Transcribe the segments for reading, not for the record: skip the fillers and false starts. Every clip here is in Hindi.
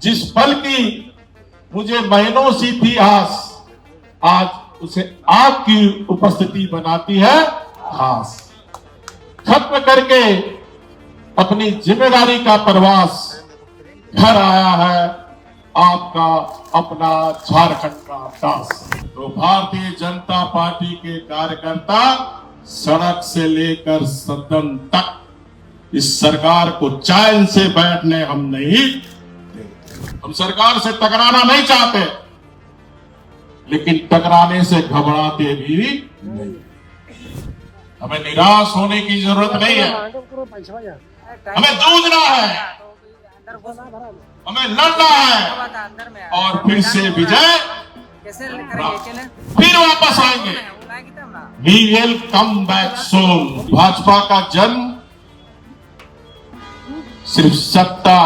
जिस पल की मुझे महीनों सी थी आस, आज उसे आपकी उपस्थिति बनाती है खास। खत्म करके अपनी जिम्मेदारी का प्रवास घर आया है आपका अपना झारखंड का दास। तो भारतीय जनता पार्टी के कार्यकर्ता सड़क से लेकर सदन तक इस सरकार को चैन से बैठने हम नहीं देते। हम सरकार से टकराना नहीं चाहते, लेकिन टकराने से घबराते भी नहीं। हमें निराश होने की जरूरत नहीं है, हमें जूझना है, हमें लड़ना है और फिर से विजय फिर वापस आएंगे। We will come back soon। Bhajpa का जन्म सिर्फ सत्ता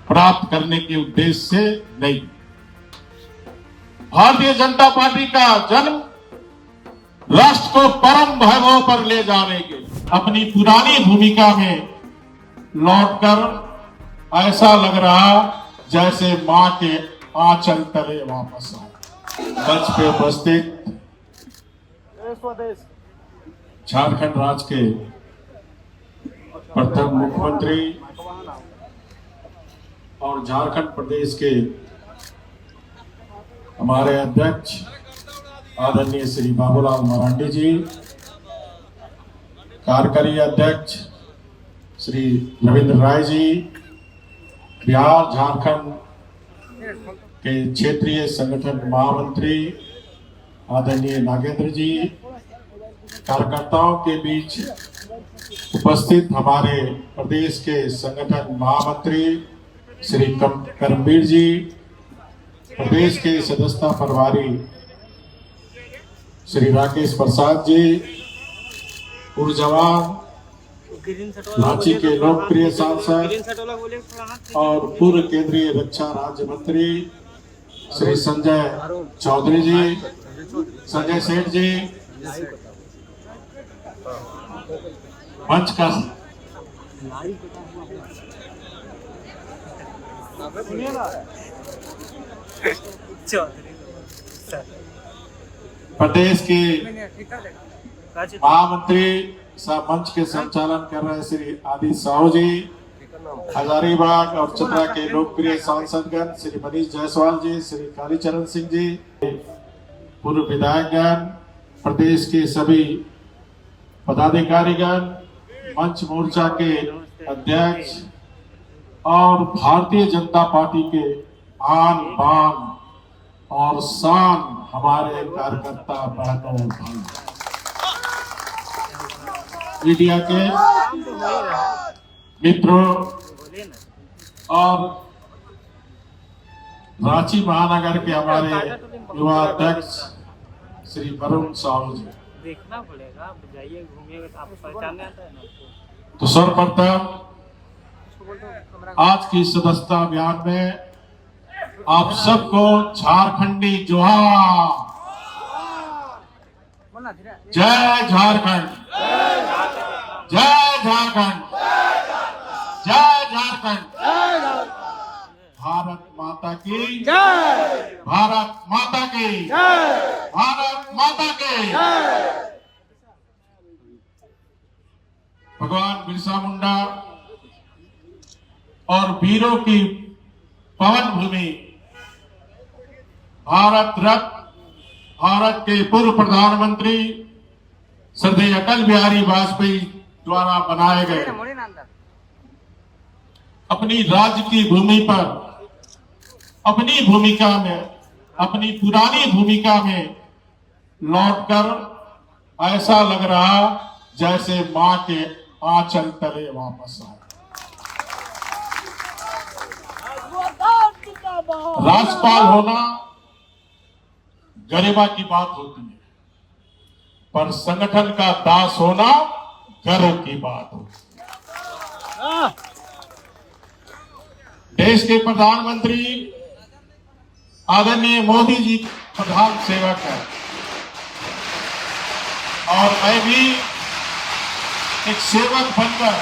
प्राप्त करने के उद्देश्य से नहीं, भारतीय जनता पार्टी का जन्म राष्ट्र को परम वैभव पर ले जाने के। अपनी पुरानी भूमिका में लौटकर ऐसा लग रहा जैसे मां के आंचल तले वापस आए। मंच पे उपस्थित झारखंड राज्य के प्रथम मुख्यमंत्री और झारखंड प्रदेश के हमारे अध्यक्ष आदरणीय श्री बाबूलाल मरांडी जी, कार्यकारी अध्यक्ष श्री रविंद्र राय जी, बिहार झारखंड के क्षेत्रीय संगठन महामंत्री आदरणीय नागेंद्र जी, कार्यकर्ताओं के बीच उपस्थित हमारे प्रदेश के संगठन महामंत्री श्री करमवीर जी, प्रदेश के सदस्यता प्रभारी श्री राकेश प्रसाद जी, पूर्व जवान, रांची के लोकप्रिय सांसद और पूर्व केंद्रीय रक्षा राज्य मंत्री श्री संजय चौधरी जी, संजय सेठ जी, मंच का प्रदेश के महामंत्री मंच के संचालन कर रहे श्री आदित्य साहू जी, हजारीबाग और चतरा के लोकप्रिय सांसदगण श्री मनीष जायसवाल जी, श्री कालीचरण सिंह जी, पूर्व विधायकगण, प्रदेश के सभी पदाधिकारीगण, मंच मोर्चा के अध्यक्ष और भारतीय जनता पार्टी के आन बान और शान हमारे कार्यकर्ता बहनों और भाइयों, मीडिया के मित्रों और रांची महानगर के हमारे युवा अध्यक्ष श्री वरुण साहू जी। देखना पड़ेगा, जाइए घूमिएगा तो आपको पहचानने आता है ना। तो सर्वप्रथम आज की सदस्यता अभियान में आप सबको झारखंडी जोहार। जय झारखंड, जय झारखंड, जय झारखंड। भारत माता की जय, भारत माता की जय, भारत माता की जय। भगवान बिरसा मुंडा और वीरों की पवन भूमि, भारत रत्न भारत के पूर्व प्रधानमंत्री श्रद्धेय अटल बिहारी वाजपेयी द्वारा बनाए गए अपनी राज्य की भूमि पर अपनी भूमिका में, अपनी पुरानी भूमिका में लौटकर ऐसा लग रहा जैसे मां के आंचल तले वापस आए। राज्यपाल होना गरिमा की बात होती है, पर संगठन का दास होना गर्व की बात होती है। देश के प्रधानमंत्री आदरणीय मोदी जी प्रधान सेवक है और मैं भी एक सेवक बनकर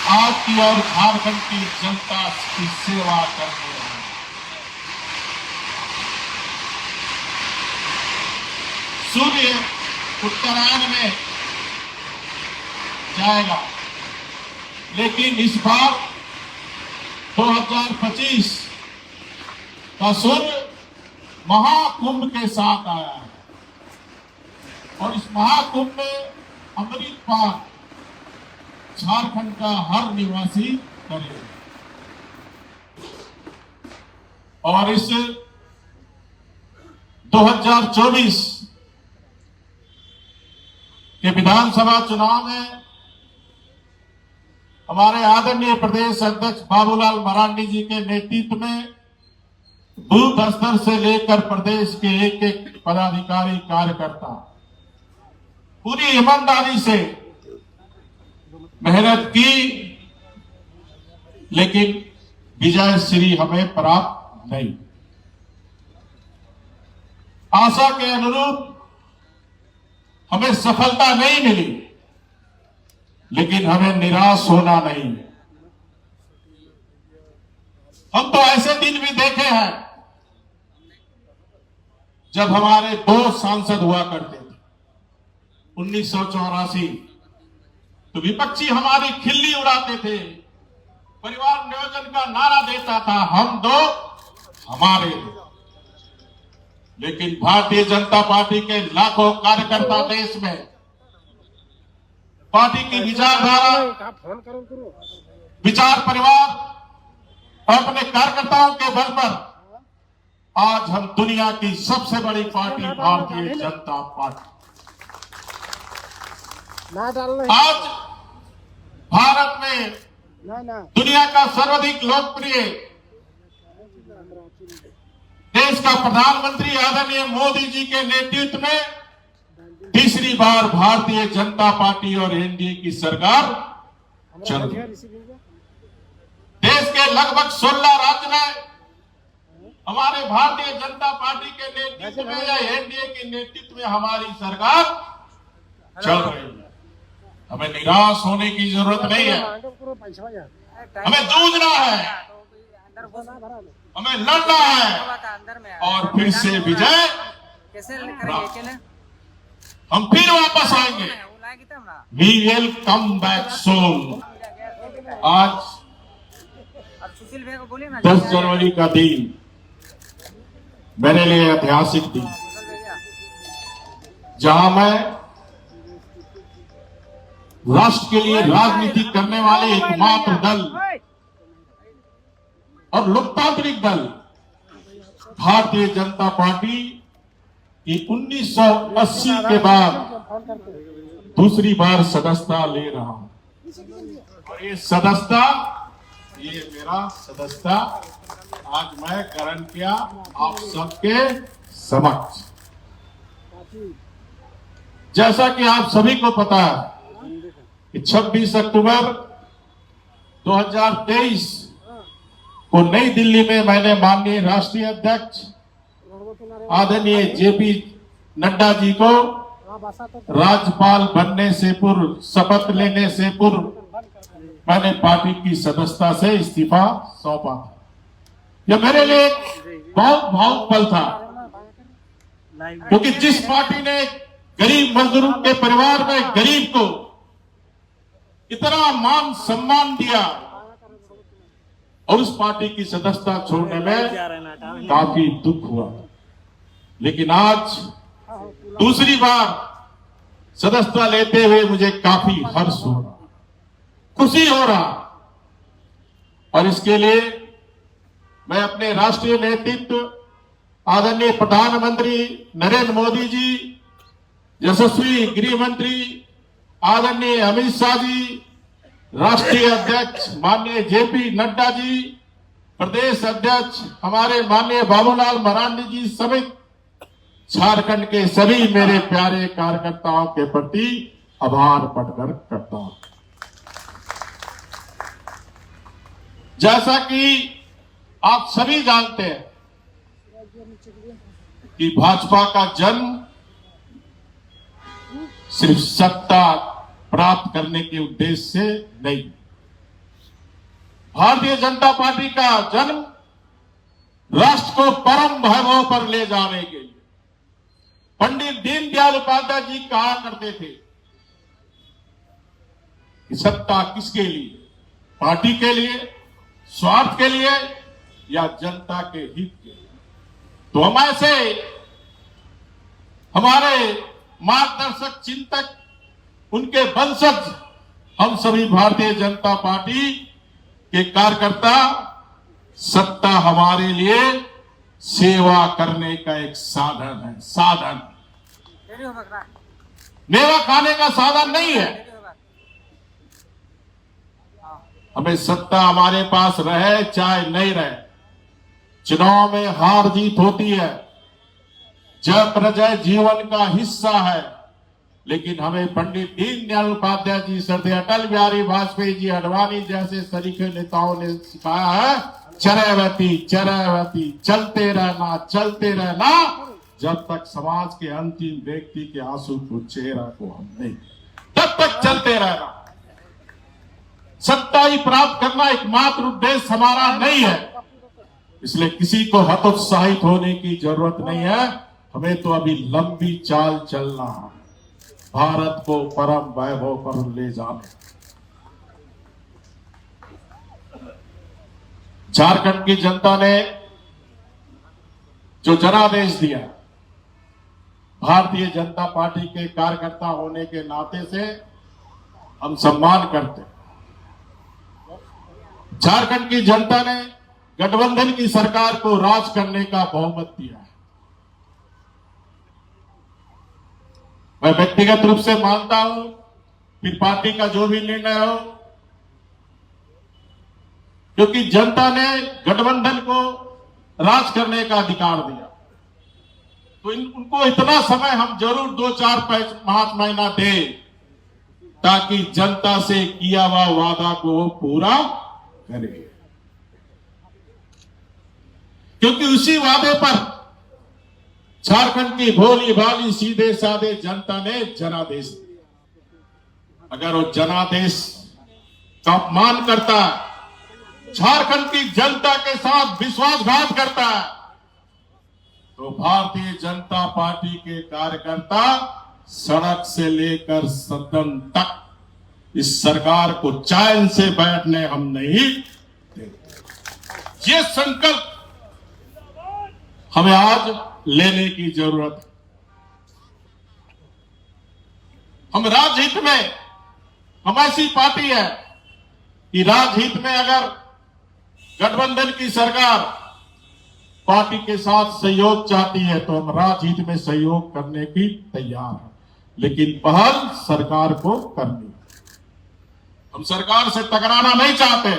आज की और झारखंड की जनता की सेवा करते हैं। सूर्य उत्तरायण में जाएगा, लेकिन इस बार 2025 का सूर्य महाकुंभ के साथ आया है और इस महाकुंभ में अमृत पान झारखंड का हर निवासी करेगा। और इस 2024 के विधानसभा चुनाव में हमारे आदरणीय प्रदेश अध्यक्ष बाबूलाल मरांडी जी के नेतृत्व में बूथ स्तर से लेकर प्रदेश के एक एक पदाधिकारी कार्यकर्ता पूरी ईमानदारी से मेहनत की, लेकिन विजय श्री हमें प्राप्त नहीं। आशा के अनुरूप हमें सफलता नहीं मिली, लेकिन हमें निराश होना नहीं। हम तो ऐसे दिन भी देखे हैं जब हमारे 2 सांसद हुआ करते थे। 1984 तो विपक्षी हमारी खिल्ली उड़ाते थे, परिवार नियोजन का नारा देता था, हम 2 हमारे। लेकिन भारतीय जनता पार्टी के लाखों कार्यकर्ता देश में पार्टी की विचारधारा, विचार परिवार और अपने कार्यकर्ताओं के बल पर आज हम दुनिया की सबसे बड़ी पार्टी भारतीय जनता पार्टी। आज भारत में दुनिया का सर्वाधिक लोकप्रिय देश का प्रधानमंत्री आदरणीय मोदी जी के नेतृत्व में तीसरी बार भारतीय जनता पार्टी और एनडीए की सरकार चल रही है। देश के लगभग 16 राज्य में हमारे भारतीय जनता पार्टी के नेतृत्व में या एनडीए के नेतृत्व में हमारी सरकार चल रही है। हमें निराश होने की जरूरत नहीं है, हमें जूझना है, हमें लड़ना है और फिर से विजय हम फिर वापस आएंगे। We will come back soon. आज 10 जनवरी का दिन मेरे लिए ऐतिहासिक दिन, जहां मैं राष्ट्र के लिए राजनीति करने वाले एकमात्र दल और लोकतांत्रिक दल भारतीय जनता पार्टी की 1980 के बाद दूसरी बार सदस्यता ले रहा हूं। और ये सदस्यता, ये मेरा सदस्यता आज मैं ग्रहण किया आप सबके समक्ष। जैसा कि आप सभी को पता है कि 26 अक्टूबर 2023 को नई दिल्ली में मैंने माननीय राष्ट्रीय अध्यक्ष आदरणीय जेपी नड्डा जी को राज्यपाल बनने से पूर्व, शपथ लेने से पूर्व मैंने पार्टी की सदस्यता से इस्तीफा सौंपा। यह मेरे लिए बहुत भावुक पल था, क्योंकि जिस पार्टी ने गरीब मजदूरों के परिवार में गरीब को इतना मान सम्मान दिया और उस पार्टी की सदस्यता छोड़ने में काफी दुख हुआ। लेकिन आज दूसरी बार सदस्यता लेते हुए मुझे काफी हर्ष हो रहा, खुशी हो रहा। और इसके लिए मैं अपने राष्ट्रीय नेतृत्व आदरणीय प्रधानमंत्री नरेंद्र मोदी जी, यशस्वी गृह मंत्री आदरणीय अमित शाह जी, राष्ट्रीय अध्यक्ष माननीय जेपी नड्डा जी, प्रदेश अध्यक्ष हमारे माननीय बाबूलाल मरांडी जी समेत झारखंड के सभी मेरे प्यारे कार्यकर्ताओं के प्रति आभार प्रकट करता हूं। जैसा कि आप सभी जानते हैं कि भाजपा का जन्म सिर्फ सत्ता प्राप्त करने के उद्देश्य से नहीं, भारतीय जनता पार्टी का जन्म राष्ट्र को परम वैभव पर ले जाने के लिए। पंडित दीनदयाल उपाध्याय जी कहा करते थे कि सत्ता किसके लिए, पार्टी के लिए, स्वार्थ के लिए या जनता के हित के लिए। तो हम ऐसे हमारे मार्गदर्शक चिंतक, उनके वंशज, हम सभी भारतीय जनता पार्टी के कार्यकर्ता, सत्ता हमारे लिए सेवा करने का एक साधन है, साधन, मेवा खाने का साधन नहीं है। हमें सत्ता हमारे पास रहे चाहे नहीं रहे, चुनाव में हार जीत होती है, जय प्रजय जीवन का हिस्सा है, लेकिन हमें पंडित दीनदयाल उपाध्याय जी, सरदार अटल बिहारी वाजपेयी जी, अडवाणी जैसे सरीखे नेताओं ने सिखाया है, चरैवती चरैवती, चलते रहना जब तक समाज के अंतिम व्यक्ति के आंसू को चेहरा को हम नहीं, तब तक चलते रहना। सत्ता ही प्राप्त करना एकमात्र उद्देश्य हमारा नहीं है, इसलिए किसी को हतोत्साहित होने की जरूरत नहीं है। हमें तो अभी लंबी चाल चलना है, भारत को परम वैभव पर ले जाने। झारखंड की जनता ने जो जनादेश दिया, भारतीय जनता पार्टी के कार्यकर्ता होने के नाते से हम सम्मान करते हैं। झारखंड की जनता ने गठबंधन की सरकार को राज करने का बहुमत दिया है। मैं व्यक्तिगत रूप से मानता हूं, फिर पार्टी का जो भी निर्णय हो, क्योंकि जनता ने गठबंधन को राज करने का अधिकार दिया, तो उनको इतना समय हम जरूर 2-4-5 महीना दें, ताकि जनता से किया हुआ वादा को वो पूरा करे, क्योंकि उसी वादे पर झारखंड की भोली भाली सीधे साधे जनता ने जनादेश दिया। अगर वो जनादेश का अपमान करता है, झारखंड की जनता के साथ विश्वासघात करता है, तो भारतीय जनता पार्टी के कार्यकर्ता सड़क से लेकर सदन तक इस सरकार को चैन से बैठने हम नहीं देंगे। ये संकल्प हमें आज लेने की जरूरत है। हम राजहित में, हम ऐसी पार्टी है कि राजहित में अगर गठबंधन की सरकार पार्टी के साथ सहयोग चाहती है तो हम राजहित में सहयोग करने की तैयार हैं, लेकिन पहल सरकार को करनी है। हम सरकार से टकराना नहीं चाहते,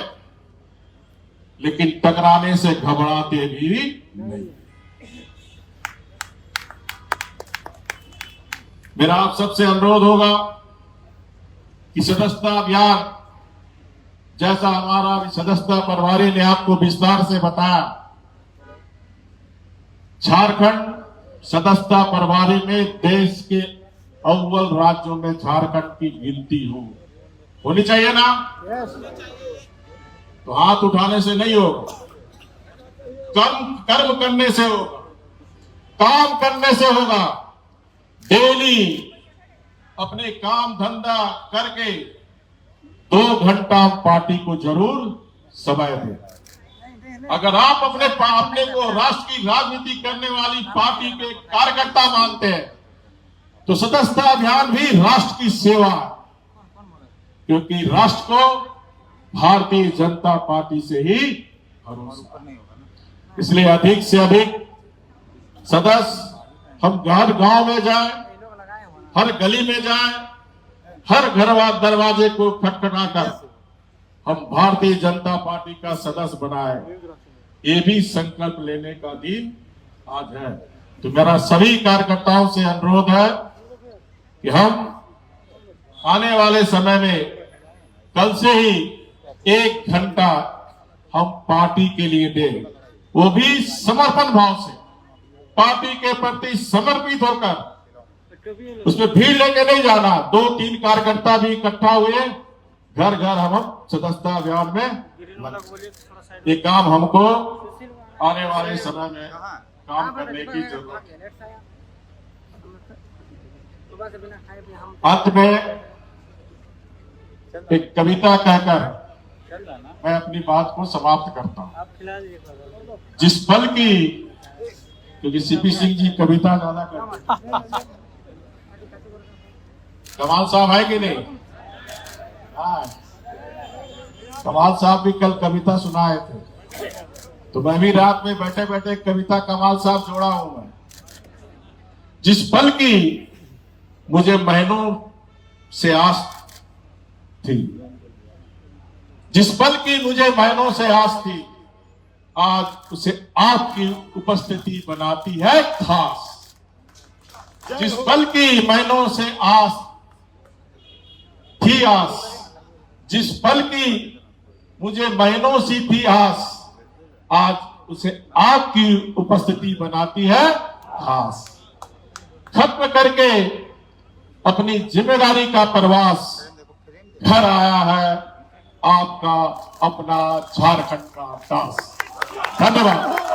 लेकिन टकराने से घबराते भी नहीं। मेरा आप सबसे अनुरोध होगा कि सदस्यता अभियान, जैसा हमारा सदस्यता प्रभारी ने आपको विस्तार से बताया, झारखंड सदस्यता प्रभारी में देश के अव्वल राज्यों में झारखंड की गिनती होनी चाहिए ना। तो हाथ उठाने से नहीं होगा, कर्म करने से होगा, काम करने से होगा। डेली अपने काम धंधा करके 2 घंटा पार्टी को जरूर समय दें। अगर आप अपने को राष्ट्र की राजनीति करने वाली पार्टी के कार्यकर्ता मानते हैं, तो सदस्यता अभियान भी राष्ट्र की सेवा है, क्योंकि राष्ट्र को भारतीय जनता पार्टी से ही भरोसा है। इसलिए अधिक से अधिक सदस्य हम घर गांव में जाएं, हर गली में जाएं, हर घर दरवाजे को खटखटाकर हम भारतीय जनता पार्टी का सदस्य बनाए, ये भी संकल्प लेने का दिन आज है। तो मेरा सभी कार्यकर्ताओं से अनुरोध है कि हम आने वाले समय में कल से ही 1 घंटा हम पार्टी के लिए दें, वो भी समर्पण भाव से, पार्टी के प्रति समर्पित होकर। उसमें भीड़ लेके नहीं जाना, 2-3 कार्यकर्ता भी इकट्ठा हुए घर घर हम सदस्यता अभियान में लोग बोलिए तो थोड़ा साइड ये काम हमको आने वाले समय में काम करने की जरूरत है। अंत में एक कविता कहकर चल रहा ना मैं अपनी बात को समाप्त करता हूँ। आप खिला दीजिए जिस पल की, क्योंकि सीपी सिंह जी कविता ज्यादा करते हैं। कमाल साहब है कि नहीं? हाँ, कमाल साहब भी कल कविता सुनाए थे, तो मैं भी रात में बैठे बैठे कविता कमाल साहब जोड़ा हूं मैं। जिस पल की मुझे महीनों से आस थी, जिस पल की मुझे महीनों से आस थी, आज उसे आपकी उपस्थिति बनाती है खास। जिस पल की महीनों से आस थी आस, जिस पल की मुझे महीनों सी थी आस, आज उसे आपकी उपस्थिति बनाती है खास। खत्म करके अपनी जिम्मेदारी का प्रवास घर आया है आपका अपना झारखंड का दास। धन्यवाद।